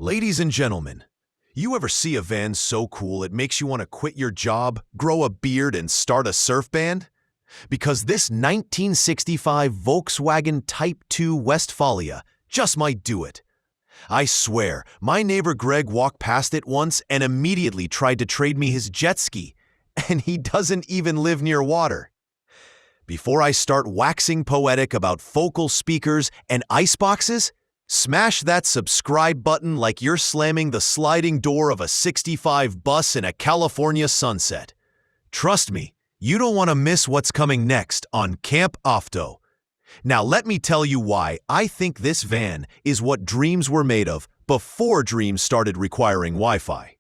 Ladies and gentlemen, you ever see a van so cool it makes you want to quit your job, grow a beard, and start a surf band? Because this 1965 Volkswagen Type 2 Westfalia just might do it. I swear, my neighbor Greg walked past it once and immediately tried to trade me his jet ski, and he doesn't even live near water. Before I start waxing poetic about focal speakers and iceboxes, smash that subscribe button like you're slamming the sliding door of a 65 bus in a California sunset. Trust me, you don't want to miss what's coming next on CampAvto. Now let me tell you why I think this van is what dreams were made of before dreams started requiring Wi-Fi.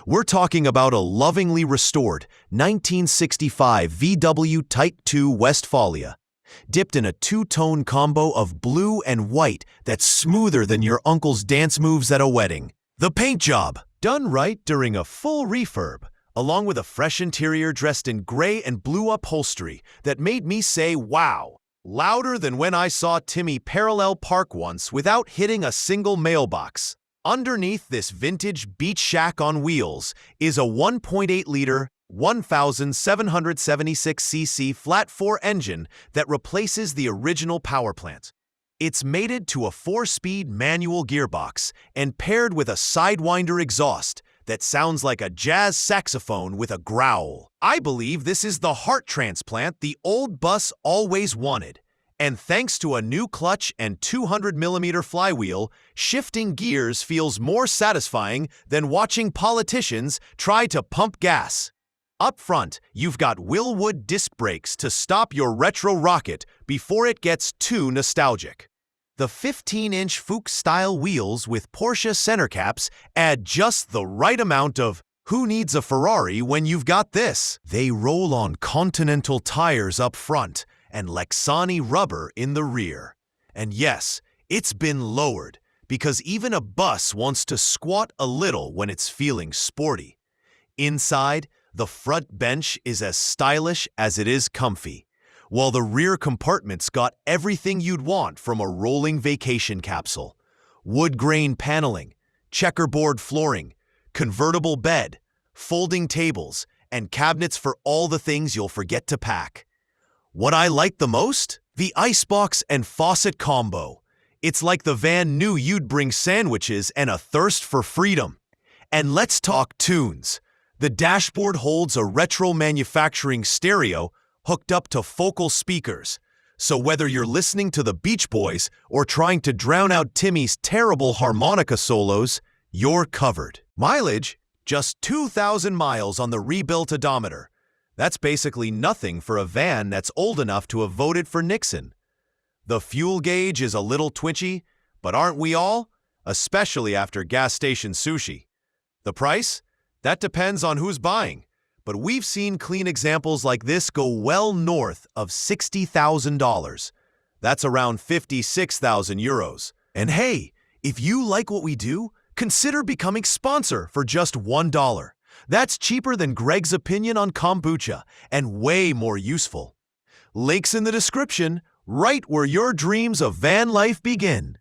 We're talking about a lovingly restored 1965 VW Type 2 Westfalia, dipped in a two-tone combo of blue and white that's smoother than your uncle's dance moves at a wedding. The paint job, done right during a full refurb, along with a fresh interior dressed in gray and blue upholstery that made me say wow, louder than when I saw Timmy parallel park once without hitting a single mailbox. Underneath this vintage beach shack on wheels is a 1.8-liter 1,776cc flat-4 engine that replaces the original power plant. It's mated to a 4-speed manual gearbox and paired with a sidewinder exhaust that sounds like a jazz saxophone with a growl. I believe this is the heart transplant the old bus always wanted. And thanks to a new clutch and 200mm flywheel, shifting gears feels more satisfying than watching politicians try to pump gas. Up front, you've got Wilwood disc brakes to stop your retro rocket before it gets too nostalgic. The 15-inch Fuchs-style wheels with Porsche center caps add just the right amount of "who needs a Ferrari when you've got this?" They roll on Continental tires up front and Lexani rubber in the rear. And yes, it's been lowered because even a bus wants to squat a little when it's feeling sporty. Inside, the front bench is as stylish as it is comfy, while the rear compartment's got everything you'd want from a rolling vacation capsule. Wood grain paneling, checkerboard flooring, convertible bed, folding tables, and cabinets for all the things you'll forget to pack. What I like the most? The icebox and faucet combo. It's like the van knew you'd bring sandwiches and a thirst for freedom. And let's talk tunes. The dashboard holds a retro manufacturing stereo hooked up to focal speakers. So whether you're listening to the Beach Boys or trying to drown out Timmy's terrible harmonica solos, you're covered. Mileage? Just 2,000 miles on the rebuilt odometer. That's basically nothing for a van that's old enough to have voted for Nixon. The fuel gauge is a little twitchy, but aren't we all? Especially after gas station sushi. The price? That depends on who's buying, but we've seen clean examples like this go well north of $60,000. That's around 56,000 euros. And hey, if you like what we do, consider becoming sponsor for just $1. That's cheaper than Greg's opinion on kombucha and way more useful. Links in the description, right where your dreams of van life begin.